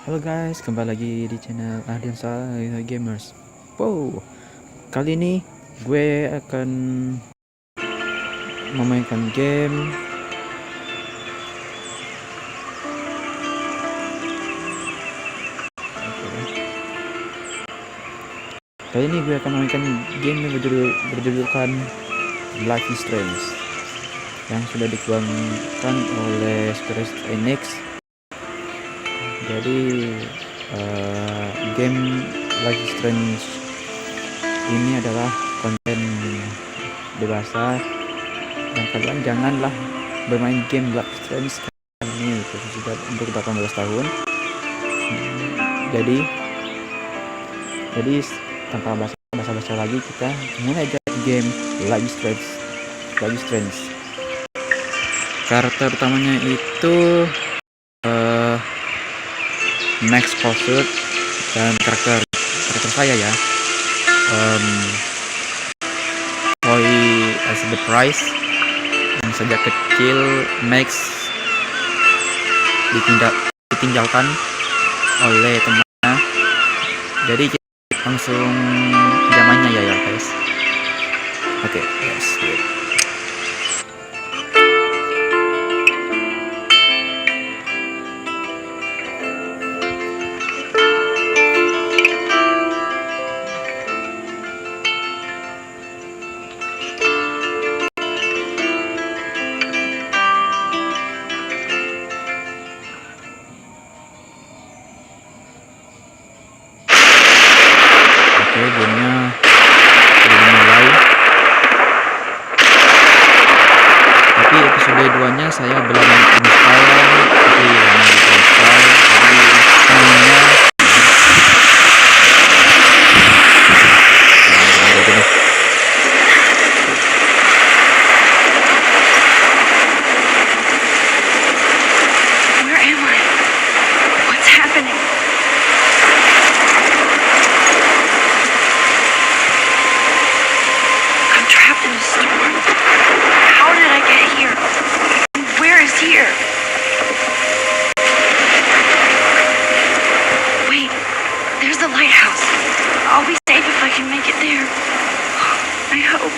Halo guys, kembali lagi di channel Ardiansyah Gamers. Wow, kali ini gue akan memainkan game yang berjudulkan Life is Strange yang sudah dikembangkan oleh Square Enix. Jadi game Life is Strange ini adalah konten dewasa dan kalian janganlah bermain game Life is Strange ini sudah untuk 18 tahun. Jadi tanpa basa-basi lagi, kita mulai aja game Life is Strange. Karakter utamanya itu Max Pursuit, dan karakter saya ya Roy as the Price, yang sejak kecil Max ditinggalkan oleh temannya. Jadi kita langsung zamannya ya guys. Oke, let's do it. Gamenya sudah dimulai, tapi episode 2 nya saya belum install, jadi lama install, jadi mainnya I'll be safe if I can make it there. I hope.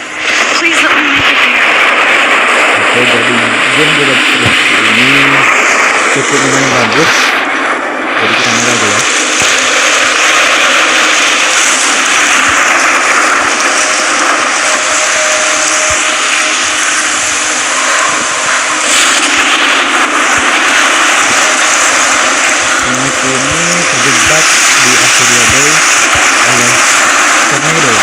Please let me make it there. Oke, jadi game ini cukup lumayan bagus. Jadi kita mulai aja ya. Ini terjebak di Ardiansyah oleh tornado.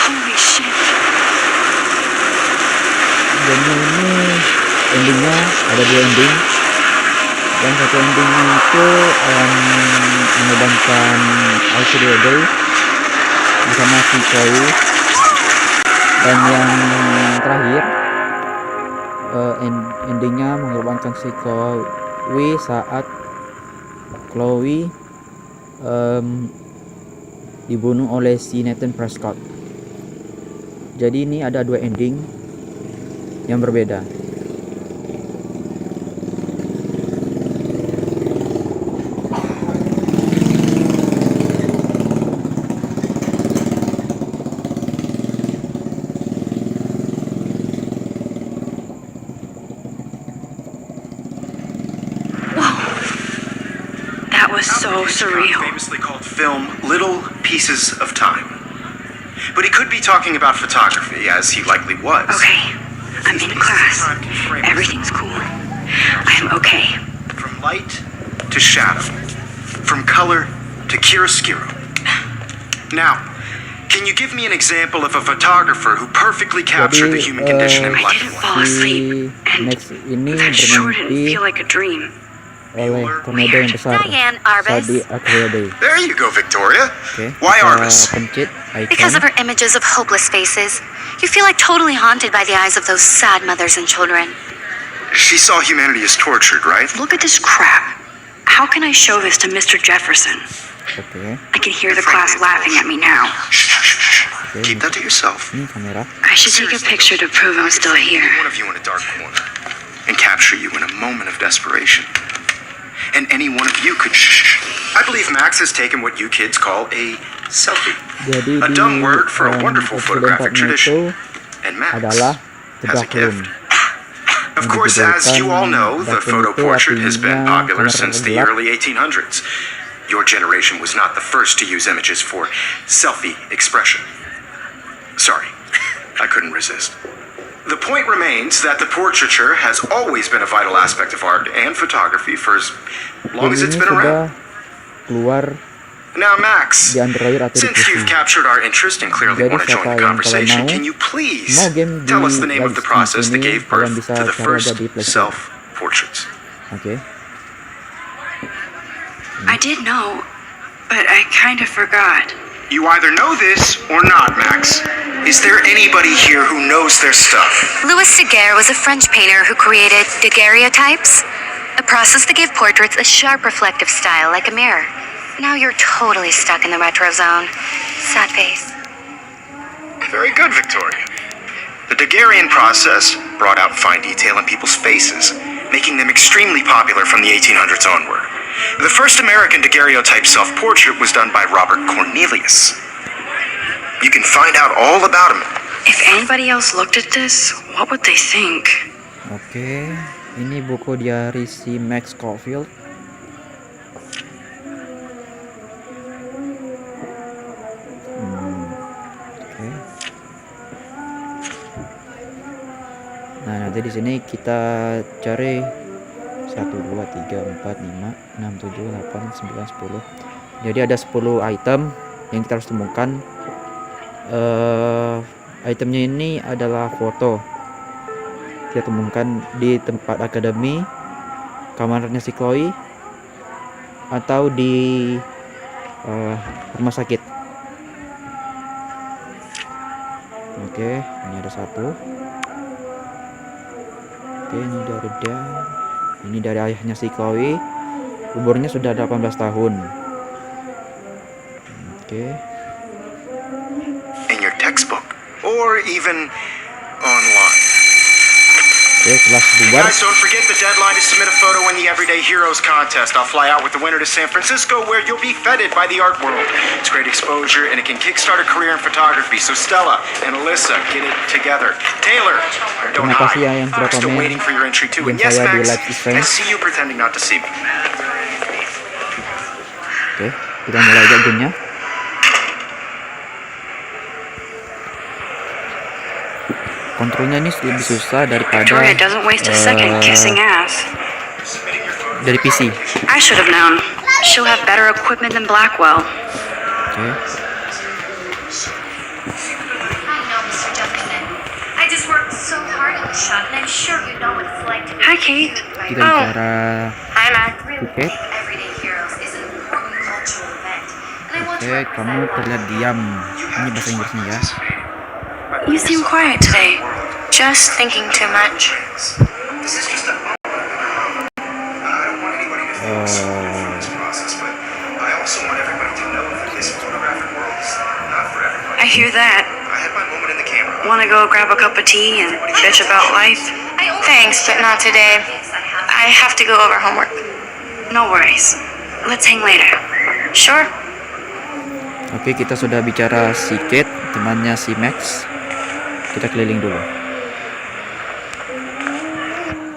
Holy shit. Dan ini endingnya ada 2 ending. Dan satu endingnya itu mengorbankan Ardiansyah bersama si Chloe, dan yang terakhir endingnya mengorbankan si Chloe saat Chloe dibunuh oleh si Nathan Prescott. Jadi ini ada 2 ending yang berbeda. That was so surreal. Famously called film Little Pieces of Time. But he could be talking about photography, as he likely was. Okay, I'm in class. Everything's cool. I'm okay. From light to shadow. From color to chiaroscuro. Now, can you give me an example of a photographer who perfectly captured the human condition in I black didn't and fall white? asleep, and that sure didn't feel like a dream. Oleh tornado yang besar Diane saat Arbus. di Ardiansyah. There you go, Victoria. Oke, Why kita Arbus? pencet Because of icon. her images of hopeless faces. You feel like totally haunted by the eyes of those sad mothers and children. She saw humanity as tortured, right? Look at this crap. How can I show this to Mr. Jefferson? Oke. I can hear the class laughing at me now. Oke, Keep that to yourself. ini kamera. I should take a picture to prove I'm still here. One of you in a dark corner and capture you in a moment of desperation. And any one of you could I believe Max has taken what you kids call a selfie. Jadi A dumb word for a wonderful episode photographic 4-nya tradition. itu And Max adalah has a jebak room. gift. Of course, as you all know, the photo portrait has been popular since the early 1800s. Your generation was not the first to use images for selfie expression. Sorry, I couldn't resist. The point remains that the portraiture has always been a vital aspect of art and photography for as long as Ini it's been around. sudah keluar Now, Max, di Android atau di since you've PC. captured our interest and clearly Jadi want to join siapa the yang conversation, kalian can you please mau game tell di us the name of the live process that stream gave ini, birth kalian bisa to the cari first aja di Play Store. self-portraits? Oke. I did know, but I kind of forgot. You either know this or not, Max. Is there anybody here who knows their stuff? Louis Daguerre was a French painter who created daguerreotypes, a process that gave portraits a sharp reflective style like a mirror. Now you're totally stuck in the retro zone. Sad face. Very good, Victoria. The Daguerrean process brought out fine detail in people's faces, making them extremely popular from the 1800s onward. The first American daguerreotype self-portrait was done by Robert Cornelius. You can find out all about him. If anybody else looked at this, what would they think? Oke, ini buku diari si Max Caulfield. Oke. Nah, nanti di sini kita cari 1, 2, 3, 4, 5, 6, 7, 8, 9, 10. Jadi ada 10 item yang kita harus temukan. Itemnya ini adalah foto. Kita temukan di tempat akademi, kamarnya si Chloe, atau di rumah sakit. Oke, ini ada 1. Oke, ini dari Dan. Ini dari ayahnya si Chloe. Umurnya sudah 18 tahun. Oke. In your textbook, or even online. Oke, kelas bubar. Guys, don't forget the deadline to submit a photo in the Everyday Heroes contest. I'll fly out with the winner to San Francisco, where you'll be feted by the art world. It's great exposure, and it can kickstart a career in photography. So Stella and Alyssa, get it together. Taylor, don't Terima kasih ya hide. yang I'm sudah still komen waiting for your entry too. game And yes, saya di Max, live stream. I see you pretending not to see me. Oke, kita mulai aja gamenya. Kontrolnya ini lebih susah daripada Victoria doesn't waste a second kissing ass. dari PC. I should have known. She'll have better equipment than Blackwell. Oke. I know, Mr. Jefferson. I just worked so hard on the shot, and I'm sure you know what it's like to Hi, Kate. Kita bicara Hi, Mac. tiket. Everyday Heroes is an important cultural event, and I want to Oke, kamu terlihat diam. Ini bahasa Inggrisnya ya. You seem quiet today. Just thinking too much. This is just a moment. I don't want anybody to feel sorry for this process, but I also want everybody to know that this photographic world is not for everybody. I hear that. I had my moment in the camera. Want to go grab a cup of tea and bitch about life? Thanks, but not today. I have to go over homework. No worries. Let's hang later. Sure? Oke, kita sudah bicara si Kate, temannya si Max. Kita keliling dulu.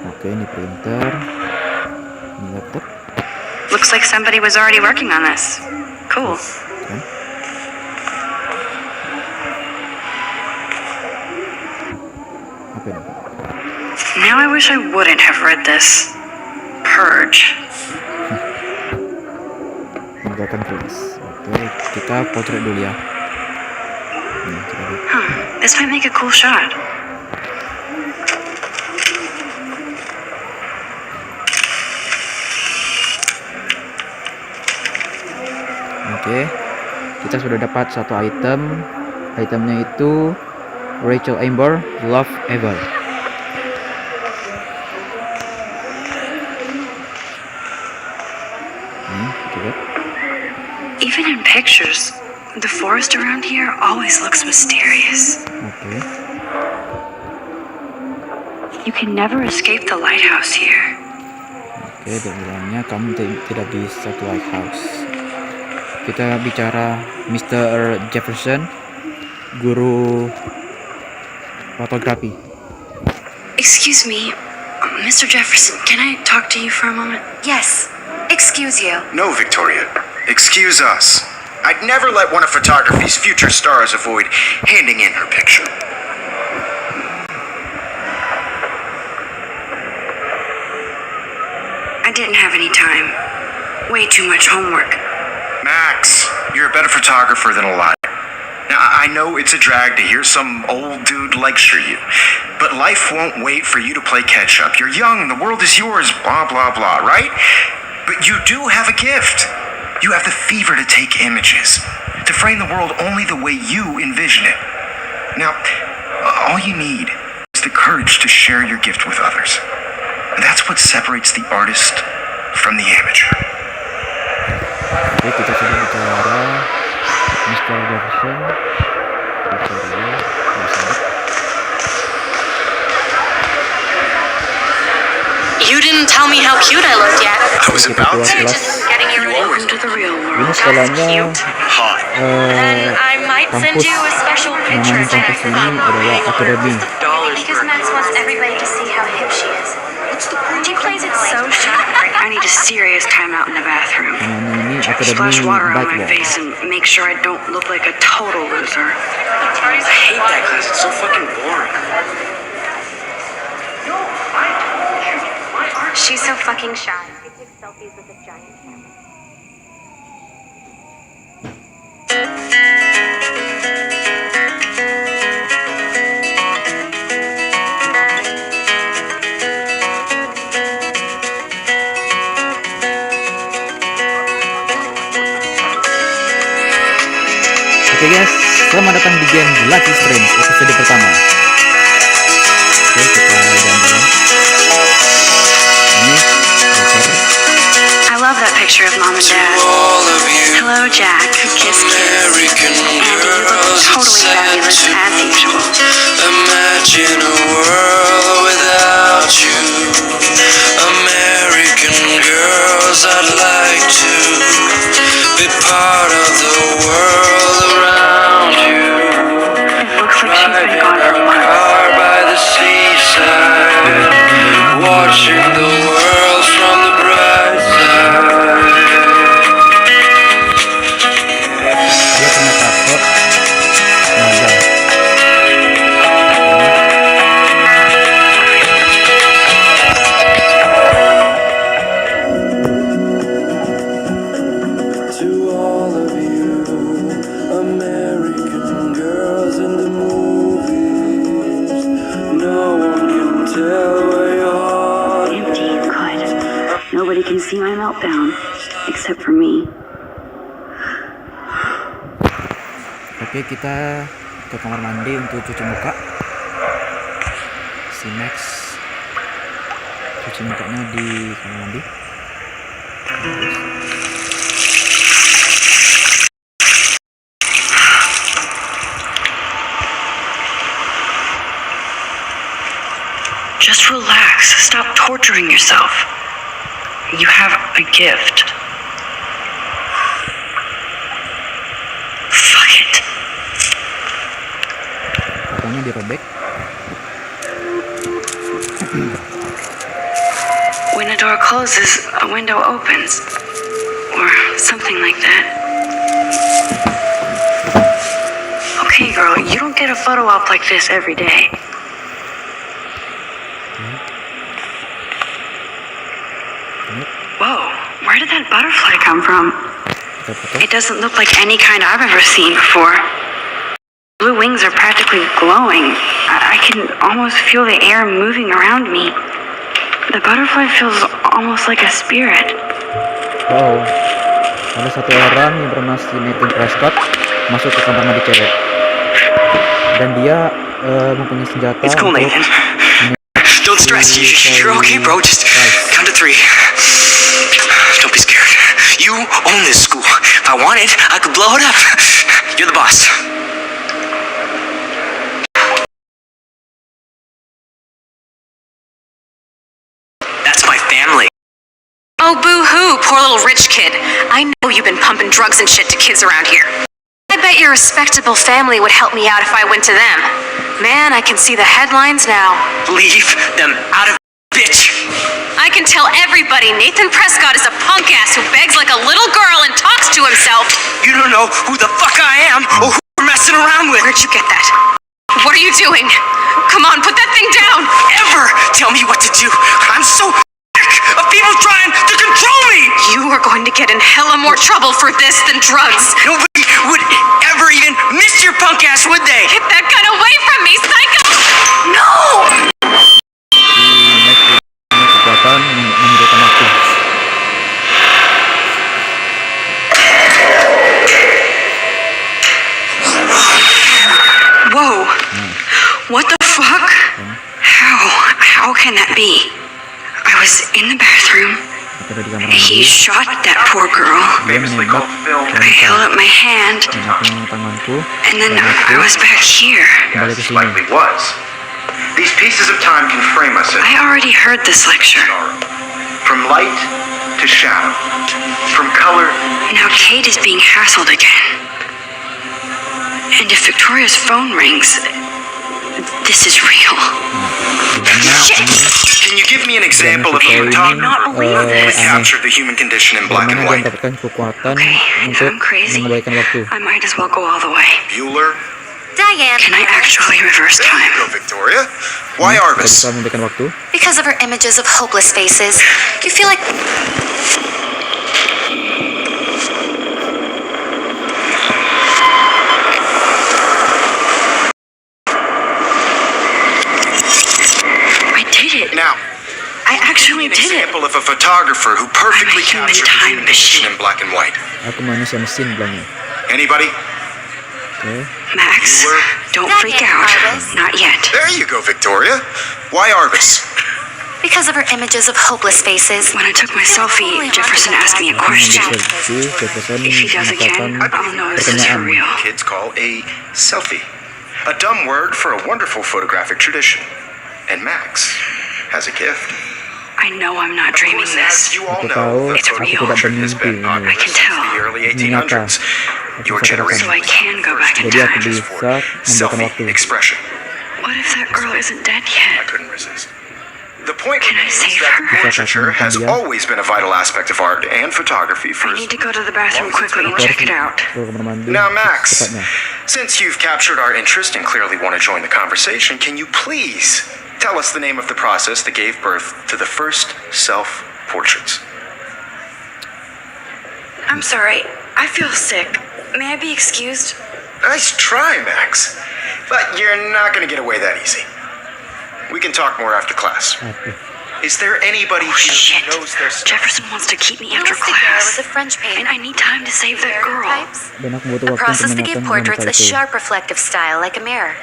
Oke, ini printer. Ini laptop. Looks like somebody was already working on this. Cool. Oke. Apa ini? Now I wish I wouldn't have read this. Purge. Meninggalkan kelas. Oke, kita potret dulu ya. Nih, kita lihat. Huh. This might make a cool shot. Oke, kita sudah dapat satu item. Itemnya itu Rachel Amber Love Ever. Even in pictures, the forest around here always looks mysterious. Oke. You can never escape the lighthouse here. Oke, dia bilangnya kamu tidak bisa ke lighthouse. Kita bicara Mr. Jefferson, guru fotografi. Excuse me, Mr. Jefferson, can I talk to you for a moment? Yes, excuse you. No, Victoria. Excuse us. I'd never let one of photography's future stars avoid handing in her picture. I didn't have any time. Way too much homework. Max, you're a better photographer than a lot. Now, I know it's a drag to hear some old dude lecture you, but life won't wait for you to play catch up. You're young, the world is yours, blah, blah, blah, right? But you do have a gift. You have the fever to take images, to frame the world only the way you envision it. Now, all you need is the courage to share your gift with others. That's what separates the artist from the amateur. Oke, kita sudah bicara Mr. Jefferson. Bicara You didn't tell me how cute I looked yet. I was kita about keluar to. kelas. Welcome to the real world. Ini sekolahnya Hot. Then I might send kampus you a special picture namanya kampus ini adalah akademi. Because Max wants everybody to see how hip she is. She plays it so shy. I need a serious timeout in the bathroom. Namanya ini akademi Splash water on my basketball. face and make sure I don't look like a total loser. I hate that class. It's so fucking boring. She's so fucking shy. She takes selfies with a giant camera. Oke guys, selamat datang di game Life is Strange episode pertama. Oke, kita jalan-jalan. Ini motor. I love that picture of Mom and Dad. Hello, Jack. Kiss, kiss. Andy, you look totally fabulous as usual. Imagine a world without you. American girls, I'd like to be part of the world around you. It looks like she's been gone for Driving a months. car by the seaside, watching the world from the bright side. Dia kena takut. Nah, To all of you, American girls in the movies, no one can tell where your heart is. Empty, good. Nobody can see my meltdown, except for me. Oke, kita ke kamar mandi untuk cuci muka. Si Max cuci mukanya di kamar mandi. Just relax. Stop torturing yourself. You have a gift. Fuck it. Fotonya dirobek. When a door closes, a window opens. Or something like that. Okay, girl, you don't get a photo op like this every day. Whoa, where did that butterfly come from? Kita foto. It doesn't look like any kind I've ever seen before. Blue wings are practically glowing. I can almost feel the air moving around me. The butterfly feels almost like a spirit. Wow, ada satu orang yang bernama si Nathan Prescott masuk ke kamar mandi cewek, dan dia mempunyai senjata. It's cool, untuk Nathan. Don't stress. You're okay, bro. Just count to 3. Don't be scared. You own this school. I wanted, I could blow it up. You're the boss. That's my family. Oh, boo-hoo, poor little rich kid. I know you've been pumping drugs and shit to kids around here. I bet your respectable family would help me out if I went to them. Man, I can see the headlines now. Leave them out of bitch. I can tell everybody Nathan Prescott is a punk ass who begs like a little girl and talks to himself. You don't know who the fuck I am or who you're messing around with. Where'd you get that? What are you doing? Come on, put that thing down. Ever tell me what to do. I'm so sick of people trying to control me. You are going to get in hella more trouble for this than drugs. Nobody would ever even miss your punk ass, would they? Get that gun away from me, psycho! No! Kekuatan menunjukkan waktu. Whoa. What the fuck? How can that be? I was in the bathroom. Kita ada di kamar He mandi. shot that poor girl. Dia menembak I held up my hand, dan aku tanganku and then dan I was back here. kembali ke sini. Likely was. These pieces of time can frame us in I already heard this lecture. sorrow. From light to shadow. From color. Now Kate is being hassled again. And if Victoria's phone rings, this is real. Shit! Can you give me an example of a Ini photographer who this. captured the human condition in black and bagaimana dia white? mendapatkan kekuatan Okay, untuk I'm crazy. mengembalikan waktu. I might as well go all the way. Bueller? Diane. Can I actually reverse There you time? go, Victoria. Why Kita Arvis? bisa memberikan waktu. Because of her images of hopeless faces, you feel like... I did it. Now, I actually an did it. example of a photographer who perfectly I'm a human captured the time human condition machine. in black and white. Aku manusia mesin bilangnya. Anybody? Oke. Max, don't freak out. Not yet. There you go, Victoria. Why Arvis? Because of her images of hopeless faces. When I took my selfie, Jefferson asked me a Aku question. mengambil selfie, Jefferson If he does mengatakan again, I'll know this is for pertanyaan. real. Kids call a selfie. A dumb word for a wonderful photographic tradition. And Max has a gift. I know I'm not dreaming As this. you all Aku know, tahu the It's aku real. tidak portrait has bermimpi been ini. popular I can since tell. the early Ini nyata. 1800s. Aku Your bisa generation So I can go back in Jadi aku time. bisa memberikan selfie waktu. expression. What if that girl isn't dead I yet? couldn't resist. The point Can I remains save that her? portraiture has always been a vital aspect of art and photography for I need to go to the bathroom quickly and check it out. Ke kamar mandi. Now, Max, Cepatnya. since you've captured our interest and clearly want to join the conversation, can you please tell us the name of the process that gave birth to the first self-portraits? I'm sorry. I feel sick. May I be excused? Nice try, Max. But you're not going to get away that easy. We can talk more after class. Aduh. Is there anybody Oh, here shit. who knows their stuff? Jefferson wants to keep me after Louis Daguerre was class. a French painter. And I need time to save that girl. Dan aku butuh A waktu untuk process that gave menatap portraits wanita a itu. sharp reflective style like a mirror.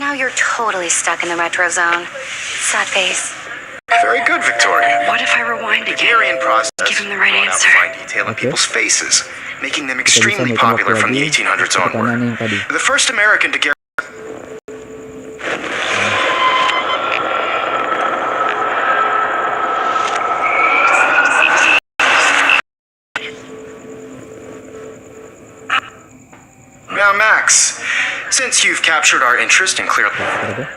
Now you're totally stuck in the retro zone. Sad face. Very good, Victoria. What if I rewind The again? Daguerrean process Give him the right brought out answer. fine detail in Okay. people's faces, making them Kita bisa extremely memberikan popular waktu from the lagi 1800s ke pertanyaan onward. yang tadi. The first American Daguerrean Now, Max, since you've captured our interest and clearly Ada?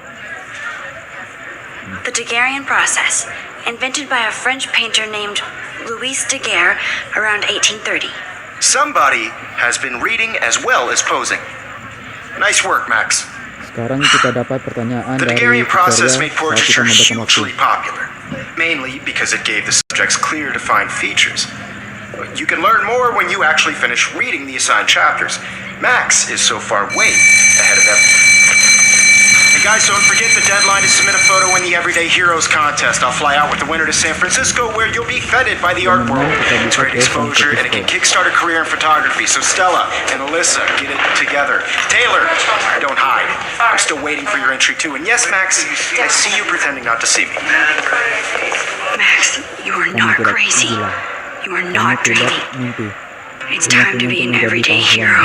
The Daguerrean process, invented by a French painter named Louis Daguerre around 1830. somebody has been reading as well as posing. Nice work, Max. Sekarang kita dapat pertanyaan The dari Daguerrean Victoria process made saat kita portraiture memberikan waktu. hugely popular, mainly because it gave the subjects clear, defined features. You can learn more when you actually finish reading the assigned chapters. Max is so far way ahead of everyone. And guys, don't forget the deadline to submit a photo in the Everyday Heroes contest. I'll fly out with the winner to San Francisco, where you'll be feted by the art world. It's great exposure, and it can kickstart a career in photography. So Stella and Alyssa, get it together. Taylor, don't hide. I'm still waiting for your entry too. And yes, Max, I see you pretending not to see me. Max, you are Kamu not tidak crazy. gila. You are Kamu not tidak dreaming. mimpi. It's Punya time to be an menjadi everyday pahlawan. hero.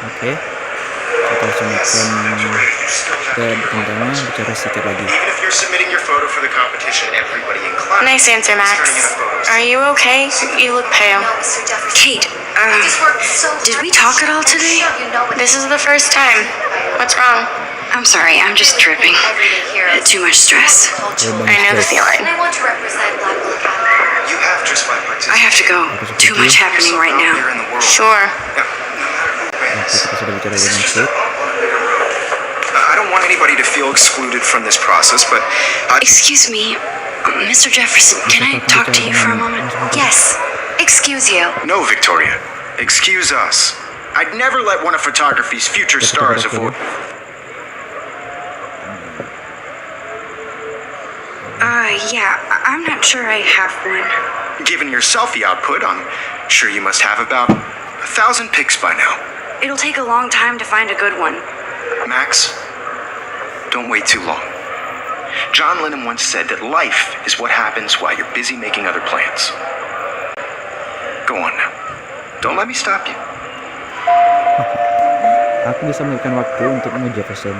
Oke, kita langsung ke pertama bicara sedikit lagi. Even if you're submitting your photo for the competition, everybody in class Nice answer, is Max. turning in a photo. Are you okay? You look pale. Kate, did we talk at all today? This is the first time. What's wrong? I'm sorry, I'm just tripping. Too much stress. I know the feeling. I want to represent Blackpool Academy. You have just by I have to go. Too much happening right now. in the world. Sure. Oke, kita sudah bicara dengan Kate. I don't want anybody to feel excluded from this process, but Excuse me, Mr. Jefferson, can I talk to you for a moment? Yes. Excuse you. no, Victoria. Excuse us. I'd never let one of photography's future stars avoid. Yeah, I'm not sure I have one. Given your selfie output, I'm sure you must have about 1,000 pics by now. It'll take a long time to find a good one. Max, don't wait too long. John Lennon once said that life is what happens while you're busy making other plans. Go on now. Don't let me stop you. Aku bisa memberikan waktu untukmu, Jefferson.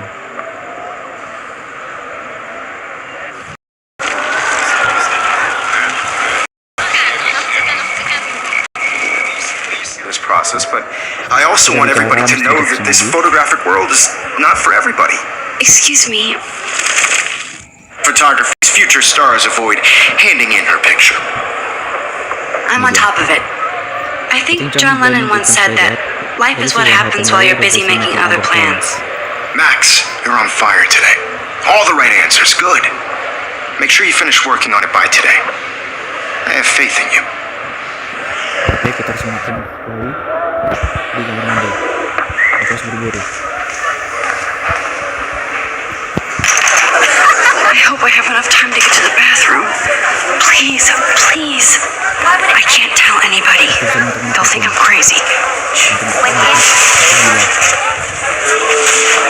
This process, but I also want everybody to know that this photographic world is not for everybody. Excuse me, Photography's future stars avoid handing in her picture. I'm on top of it. I think John Lennon once said that life is what happens while you're busy making other plans. Max, you're on fire today. All the right answers, good. Make sure you finish working on it by today. I have faith in you. Oke, kita harus makan Chloe di kamar mandi. Kita harus buru-buru. I hope I have enough time to get to the bathroom. Please, please. I can't tell anybody. They'll think I'm crazy.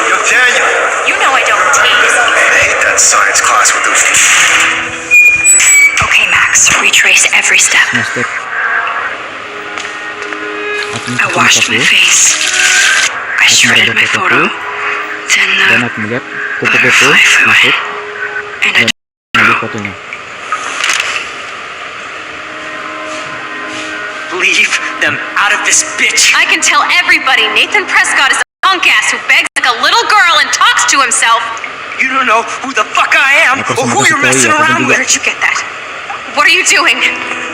Yo, Daniel, You know I don't tease. I hate that science class with those people. Okay, Max, retrace every step. Nah, step. I washed my face. I shredded my photo. Then Dan the aku melihat kupu-kupu butterfly flew masuk in. And I dan ambil fotonya. Leave them out of this bitch. I can tell everybody Nathan Prescott is a punk ass who begs like a little girl and talks to himself. You don't know who the fuck I am Aku or sama who kasih you're tahu messing ya, around aku with. Where'd you get that? What are you doing?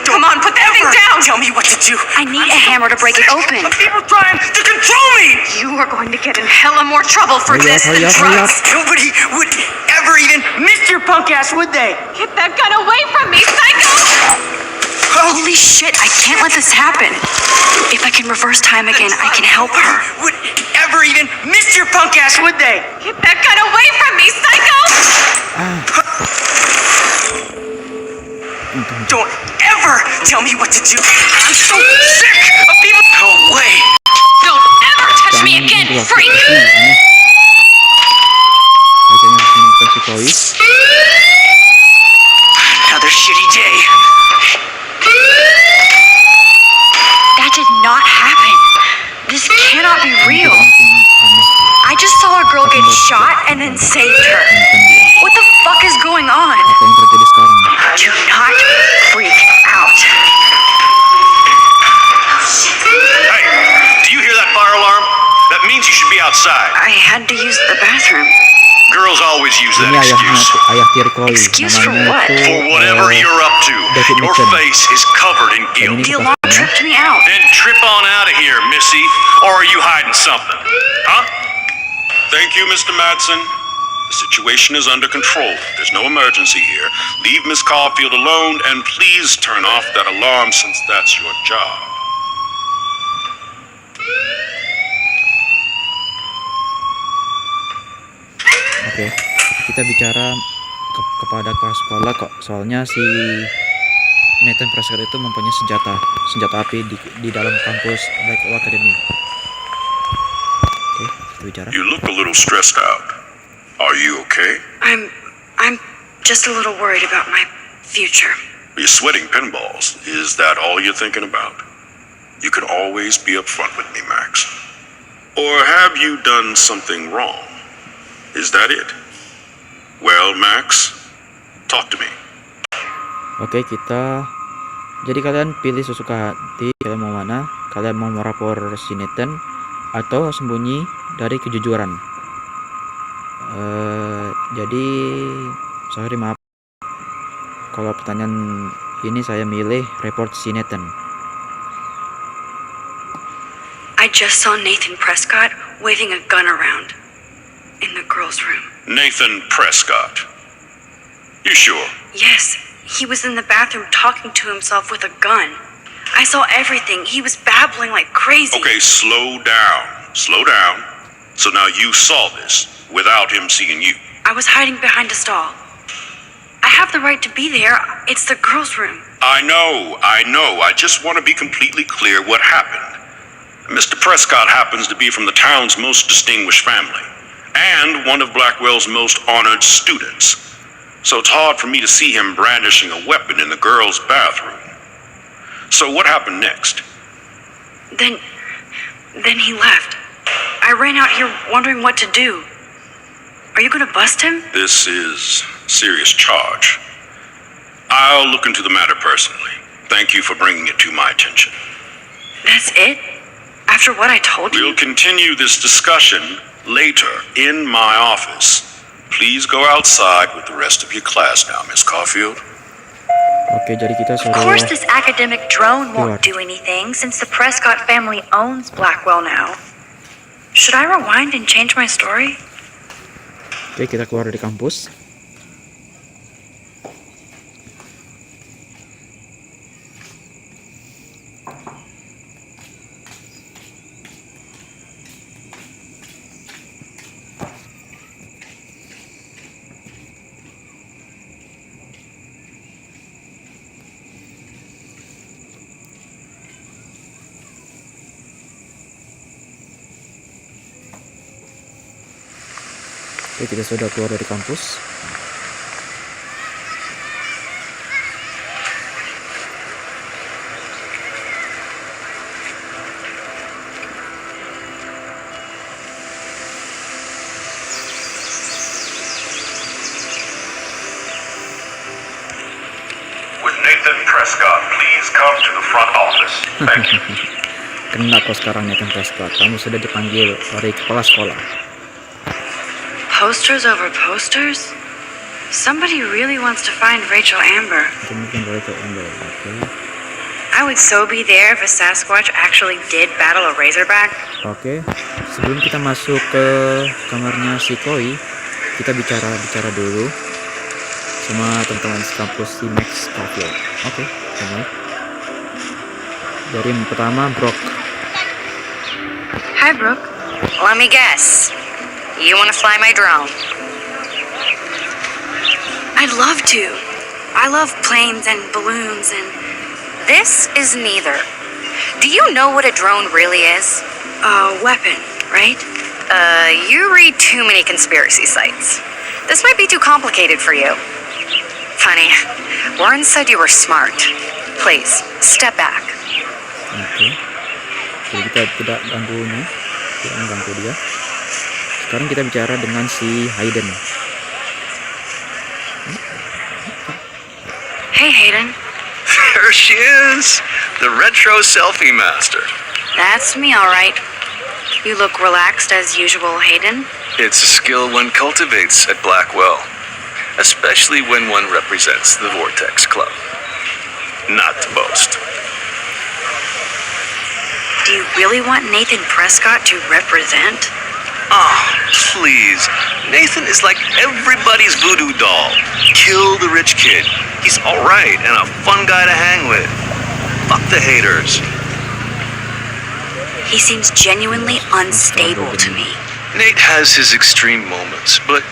Come on, put that thing Ever down. tell me what to do. I need a hammer to break it open. Of people trying to control me. You are going to get in hella more trouble for Hurry up, this hurry than up, hurry up. drugs. Nobody would ever even miss your punk ass, would they? Get that gun away from me, psycho! Holy shit, I can't let this happen. If I can reverse time again, I can help her. Would ever even miss your punk ass, would they? Get that gun away from me, psycho! Don't ever tell me what to do. I'm so sick of people. No way. Don't ever touch me again, freak! Aneh. Akhirnya harus menemukan si Chloe. Another shitty day. That did not happen. This cannot be real. Mungkin aneh I just saw a girl get shot and then saved her. menemukan dia. What the fuck is going on? Apa yang terjadi sekarang? Do not freak out. Hey, do you hear that fire alarm? That means you should be outside. I had to use the bathroom. Girls always use that Ini excuse. ayah tiri Chloe. Excuse for Namanya what? itu, For whatever you're up to, David your Nixon. face is covered in Dan guilt. ini The alarm kepastiannya. tripped me out. Then trip on out of here, Missy. Or are you hiding something? Huh? Thank you, Mr. Madsen. The situation is under control. There's no emergency here. Leave Miss Caulfield alone, and please turn off that alarm since that's your job. Oke, kita bicara kepada kepala sekolah kok. Soalnya si Nathan Prescott itu mempunyai senjata api di dalam kampus Blackwell Academy. Oke, kita bicara. You look a little stressed out. Are you okay? I'm just a little worried about my future. You're sweating pinballs. Is that all you're thinking about? You can always be upfront with me, Max. Or have you done something wrong? Is that it? Well, Max, talk to me. Oke, jadi kalian pilih sesuka hati. Kalian mau mana? Kalian mau merapor si Nathan atau sembunyi dari kejujuran? Jadi sorry, maaf kalau pertanyaan ini saya milih report si Nathan. I just saw Nathan Prescott waving a gun around in the girls' room. Nathan Prescott. You sure? Yes, he was in the bathroom talking to himself with a gun. I saw everything. He was babbling like crazy. Okay, slow down. Slow down. So now you saw this without him seeing you. I was hiding behind a stall. I have the right to be there. It's the girls' room. I know. I just want to be completely clear what happened. Mr. Prescott happens to be from the town's most distinguished family, and one of Blackwell's most honored students. So it's hard for me to see him brandishing a weapon in the girls' bathroom. So what happened next? Then he left. I ran out here wondering what to do. Are you gonna bust him? This is a serious charge. I'll look into the matter personally. Thank you for bringing it to my attention. That's it? After what I told you? We'll continue this discussion later in my office. Please go outside with the rest of your class now, Miss Caulfield. Oke, jadi kita Of suruh course, this academic drone keluar. won't do anything since the Prescott family owns Blackwell now. Should I rewind and change my story? Oke, kita keluar dari kampus. Oke, kita sudah keluar dari kampus. With Nathan Prescott, please come to the front office. Thank you. Kena kau sekarang Nathan Prescott. Kamu sudah dipanggil oleh kepala sekolah. Posters over posters? Somebody really wants to find Rachel Amber. Itu mungkin Rachel Amber. Oke. I would so be there if a Sasquatch actually did battle a Razorback. Oke. Sebelum kita masuk ke kamarnya si Koi, kita bicara dulu sama teman-teman kampus si Max Caulfield. Oke, mulai. Dari yang pertama, Brock. Hi, Brooke. Let me guess. You want to fly my drone? I'd love to. I love planes and balloons and... This is neither. Do you know what a drone really is? a weapon, right? You read too many conspiracy sites. This might be too complicated for you. Funny, Warren said you were smart. Please, step back. Oke. Jadi kita tidak ganggunya, tidak mengganggu dia. Sekarang kita bicara dengan si Hayden. Hey, Hayden. There she is, the retro selfie master. That's me, all right. You look relaxed as usual, Hayden. It's a skill one cultivates at Blackwell, especially when one represents the Vortex Club. Not to boast. Do you really want Nathan Prescott to represent? Oh, please. Nathan is like everybody's voodoo doll. Kill the rich kid. He's alright and a fun guy to hang with. Fuck the haters. He seems genuinely unstable to me. Nate has his extreme moments, but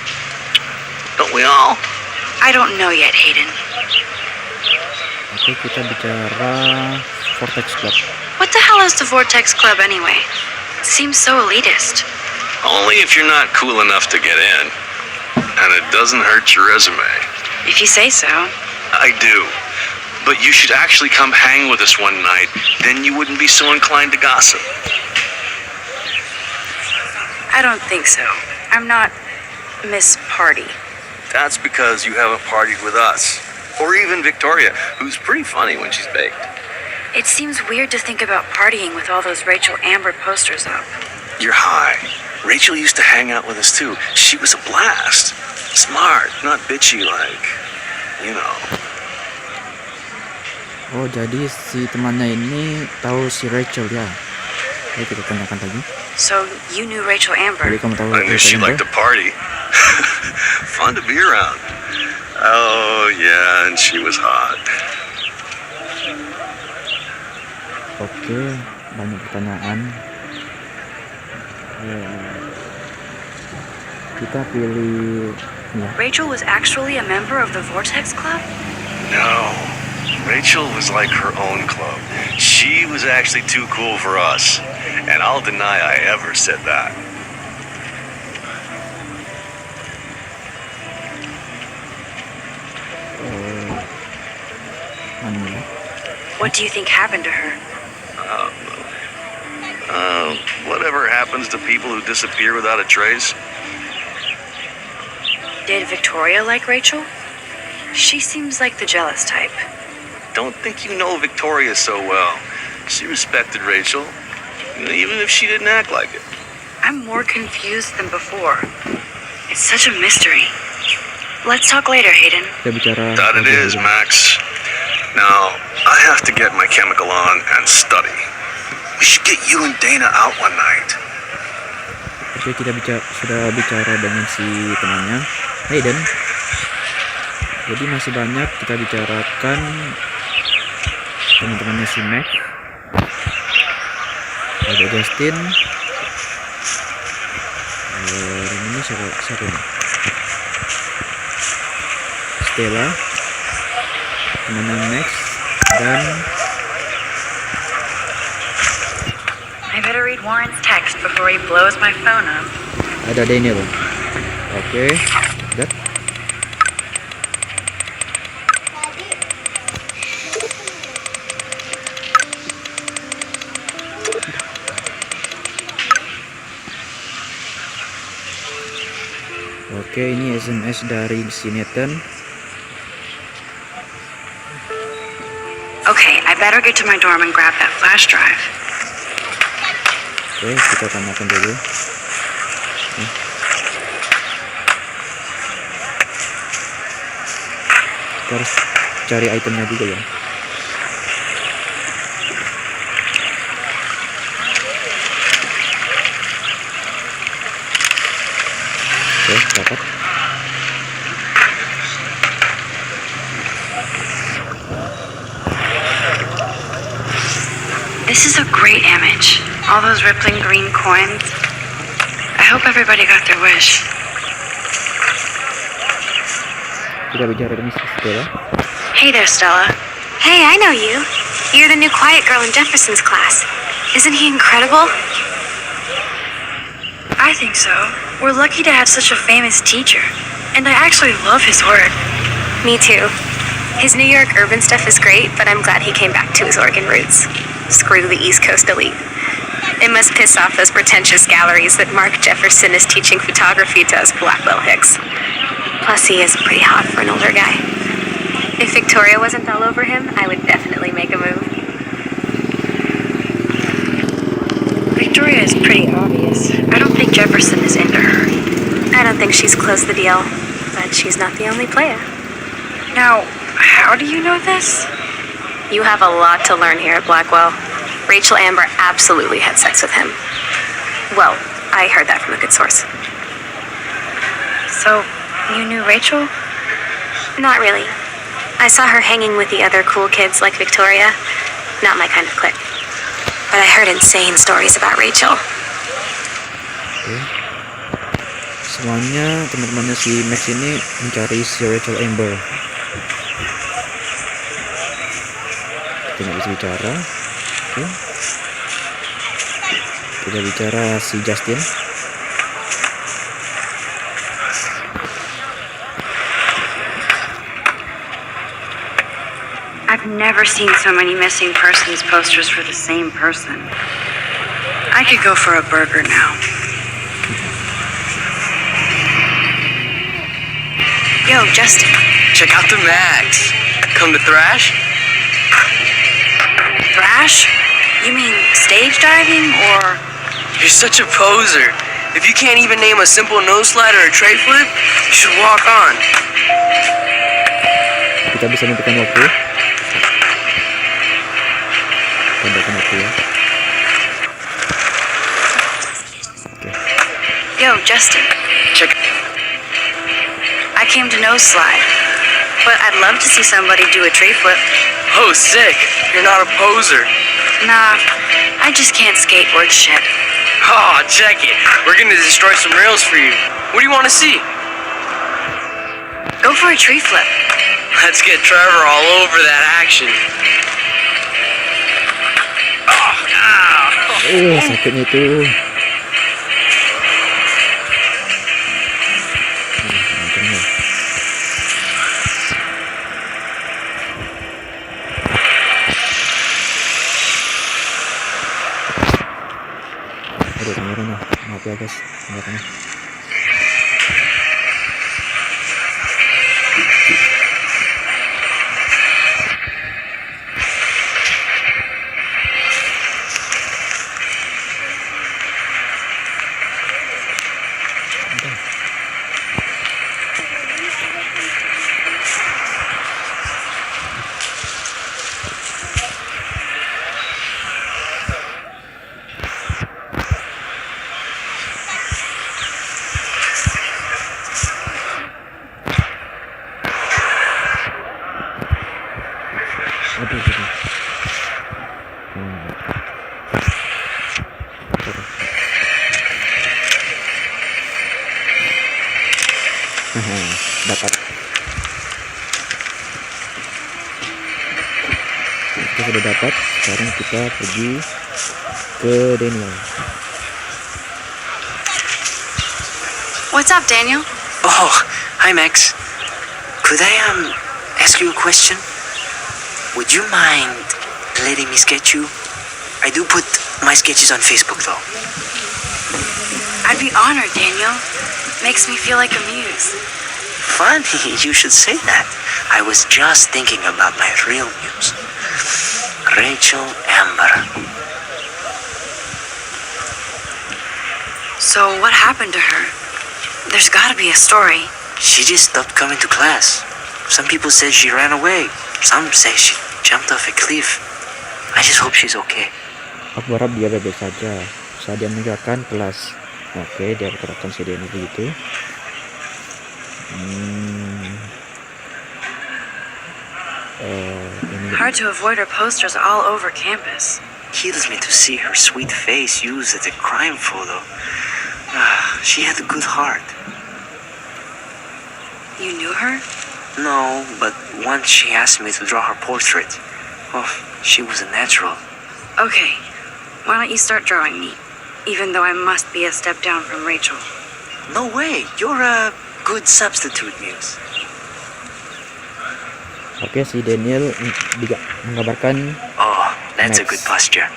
don't we all? I don't know yet, Hayden. Oke, kita bicara Vortex Club. What the hell is the Vortex Club anyway? It seems so elitist. Only if you're not cool enough to get in. And it doesn't hurt your resume. If you say so. I do. But you should actually come hang with us one night. Then you wouldn't be so inclined to gossip. I don't think so. I'm not Miss Party. That's because you haven't partied with us. Or even Victoria, who's pretty funny when she's baked. It seems weird to think about partying with all those Rachel Amber posters up. You're high. Rachel used to hang out with us too. She was a blast. Smart, not bitchy like, you know. Oh, jadi si temannya ini tahu si Rachel ya. Ayo kita tanyakan lagi. So, you knew Rachel Amber? Jadi kamu tahu I knew she Rachel liked Amber? to party. Fun to be around. Oh, yeah, and she was hot. Oke, banyak pertanyaan. Kita pilih ya. Rachel was actually a member of the Vortex Club? No, Rachel was like her own club. She was actually too cool for us. And I'll deny I ever said that. Mana ya? What do you think happened to her? Whatever happens to people who disappear without a trace? Did Victoria like Rachel? She seems like the jealous type. Don't think you know Victoria so well. She respected Rachel, even if she didn't act like it. I'm more confused than before. It's such a mystery. Let's talk later, Hayden. Kita bicara. That it is, Max. Now, I have to get my chemical on and study. We should get you and Dana out one night. Oke, kita sudah bicara dengan si temannya, Hayden. Jadi masih banyak kita bicarakan teman-temannya si Mac. Ada Justin. Ini siapa ini? Stella, temannya Max, dan I better read Warren's text before he blows my phone up. ada Daniel. Oke, that. Oke, ini SMS dari si Nathan. Okay, I better get to my dorm and grab that flash drive. Oke, kita tanyakan dulu. Kita harus cari itemnya juga ya. Oke, dapat. This is a great image. All those rippling green coins. I hope everybody got their wish. Kita bicara dengan si Stella. Hey there, Stella. Hey, I know you. You're the new quiet girl in Jefferson's class. Isn't he incredible? I think so. We're lucky to have such a famous teacher. And I actually love his work. Me too. His New York urban stuff is great, but I'm glad he came back to his Oregon roots. Screw the East Coast elite. It must piss off those pretentious galleries that Mark Jefferson is teaching photography to us Blackwell Hicks. Plus, he is pretty hot for an older guy. If Victoria wasn't all over him, I would definitely make a move. Victoria is pretty obvious. I don't think Jefferson is into her. I don't think she's closed the deal, but she's not the only player. Now, how do you know this? You have a lot to learn here at Blackwell. Rachel Amber absolutely had sex with him. Well, I heard that from a good source. So, you knew Rachel? Not really. I saw her hanging with the other cool kids like Victoria. Not my kind of clique. But I heard insane stories about Rachel. Oke. Semuanya teman-temannya si Max ini mencari si Rachel Amber. Kita nggak bisa bicara. Oke. Kita bicara si Justin. I've never seen so many missing persons posters for the same person. I could go for a burger now. Yo, Justin. Check out the Max. Come to thrash? Thrash? You mean stage diving or... You're such a poser. If you can't even name a simple nose slide or a tray flip, you should walk on. Kita bisa menentukan waktu. Tambahkan waktu ya. Oke. Yo, Justin. Check. I came to nose slide, but I'd love to see somebody do a tree flip. Oh, sick. You're not a poser. Nah, I just can't skateboard shit. Oh, check it. We're gonna destroy some rails for you. What do you want to see? Go for a tree flip. Let's get Trevor all over that action. Sakitnya itu. Aduh, kameranya. Maaf ya guys, kameranya. Dapat. Kita sudah dapat. Sekarang kita pergi ke Daniel. What's up, Daniel? Oh, hi Max. Could I ask you a question? Would you mind letting me sketch you? I do put my sketches on Facebook though. I'd be honored, Daniel. Makes me feel like a muse. Funny, you should say that. I was just thinking about my real muse. Rachel Amber. So what happened to her? There's gotta be a story. She just stopped coming to class. Some people said she ran away. Some say she jumped off a cliff. I just hope she's okay. Aku harap dia baik-baik saja. Saat dia meninggalkan kelas. Oke, dia berkatakan si Daniel begitu. Hard to avoid her posters all over campus. Kills me to see her sweet face used as a crime photo. She had a good heart. You knew her? No, but once she asked me to draw her portrait. Oh, she was a natural. Okay, why don't you start drawing me? Even though I must be a step down from Rachel. No way, you're a good substitute muse. Oke, si Daniel mengabarkan. Oh, that's Max. a good posture.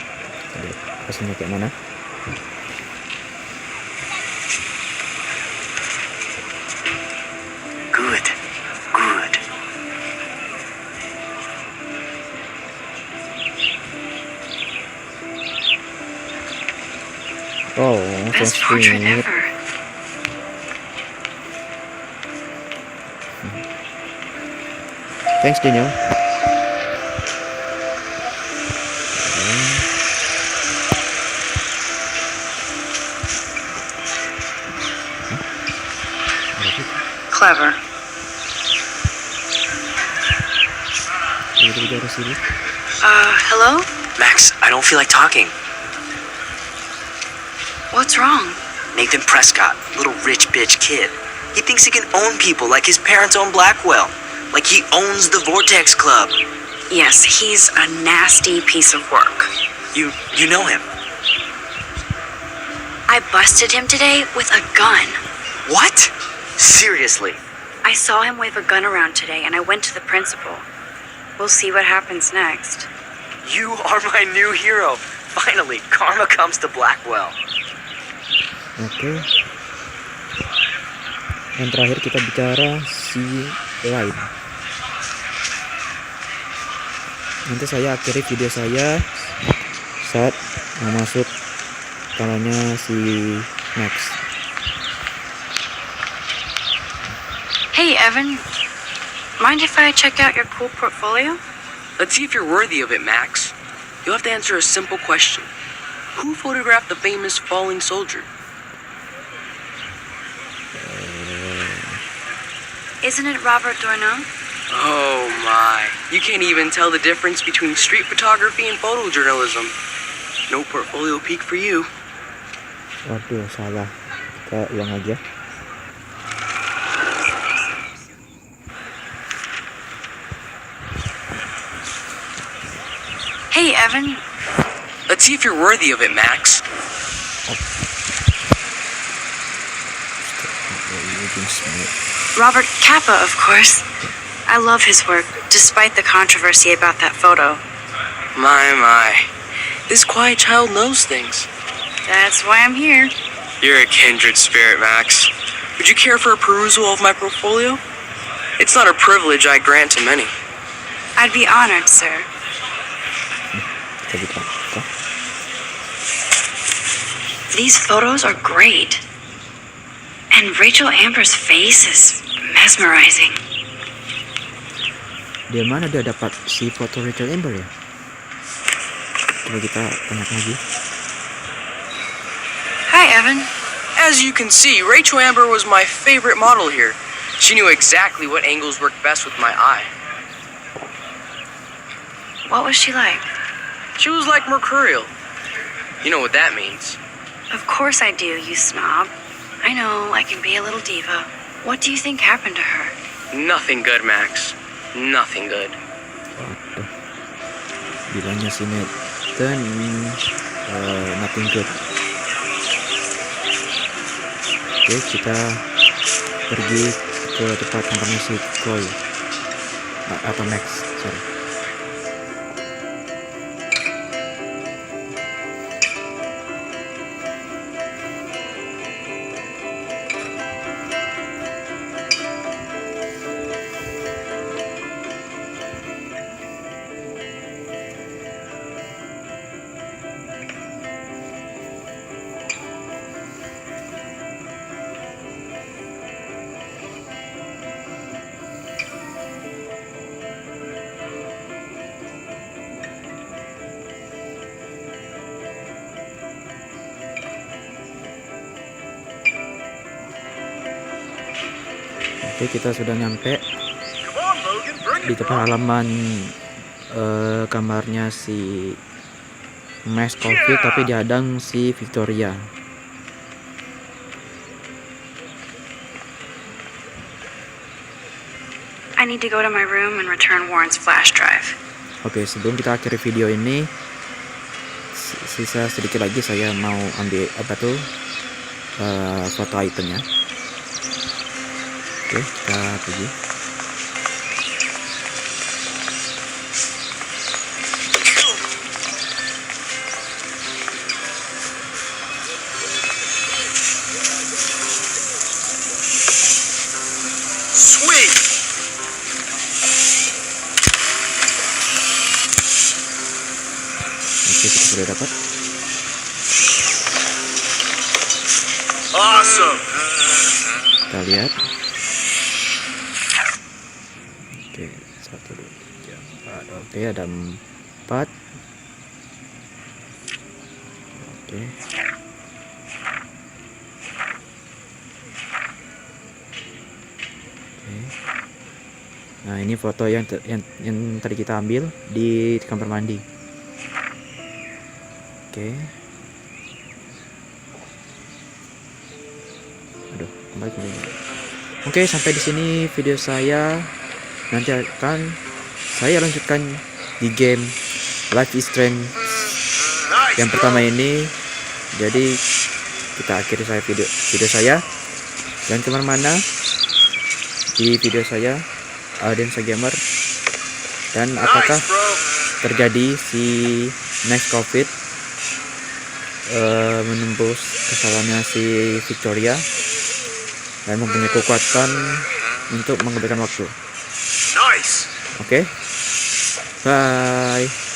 Lihat hasilnya kayak mana. Good, good. Oh, Best so portrait sweet. ever. Thanks, Daniel. Clever. Hello? Max, I don't feel like talking. What's wrong? Nathan Prescott, little rich bitch kid. He thinks he can own people like his parents own Blackwell. Like he owns the Vortex Club. Yes, he's a nasty piece of work. You know him. I busted him today with a gun. What? Seriously? I saw him wave a gun around today and I went to the principal. We'll see what happens next. You are my new hero. Finally, karma comes to Blackwell. Oke. Yang terakhir kita bicara si Light. Nanti saya akhiri video saya saat mau masuk kamarnya si Max. Hey, Evan. Mind if I check out your cool portfolio? Let's see if you're worthy of it, Max. You'll have to answer a simple question. Who photographed the famous falling soldier? Isn't it Robert Doisneau? Oh my. You can't even tell the difference between street photography and photojournalism. No portfolio peak for you. Waduh, salah. Kita ulang aja. Hey, Evan. Let's see if you're worthy of it, Max. Robert Capa, of course. I love his work, despite the controversy about that photo. My. This quiet child knows things. That's why I'm here. You're a kindred spirit, Max. Would you care for a perusal of my portfolio? It's not a privilege I grant to many. I'd be honored, sir. These photos are great. And Rachel Amber's face is mesmerizing. Di mana dia dapat si foto Rachel Amber ya? Coba kita tanya lagi. Hi, Evan. As you can see, Rachel Amber was my favorite model here. She knew exactly what angles worked best with my eye. What was she like? She was like mercurial. You know what that means. Of course I do, you snob. I know, I can be a little diva. What do you think happened to her? Nothing good, Max. Nothing good. Waduh. Bilangnya si Nathan nothing good. Oke, kita pergi ke tempat kamarnya si Chloe atau Max, sorry. Oke, kita sudah nyampe di depan halaman kamarnya si Max Caulfield, tapi dihadang si Victoria. I need to go to my room and return Warren's flash drive. Oke, sebelum kita akhiri video ini, sisa sedikit lagi saya mau ambil foto itemnya. Oke, kita pergi. Sweet! Oke, kita sudah dapat. Awesome! Kita lihat. Oke, 1, 2, 3, 4. Oke, ada 4. Oke. Nah, ini foto yang tadi kita ambil di kamar mandi. Oke. Aduh, kembali. Oke, sampai di sini video saya. Nanti akan saya lanjutkan di game Life is Strange yang pertama ini. Jadi kita akhiri video saya. Jangan kemana-mana. Di video saya Ardiansyah Gamer dan apakah terjadi si Next Covid menembus kesalahannya si Victoria dan mempunyai kekuatan untuk mengembalikan waktu. Oke, bye.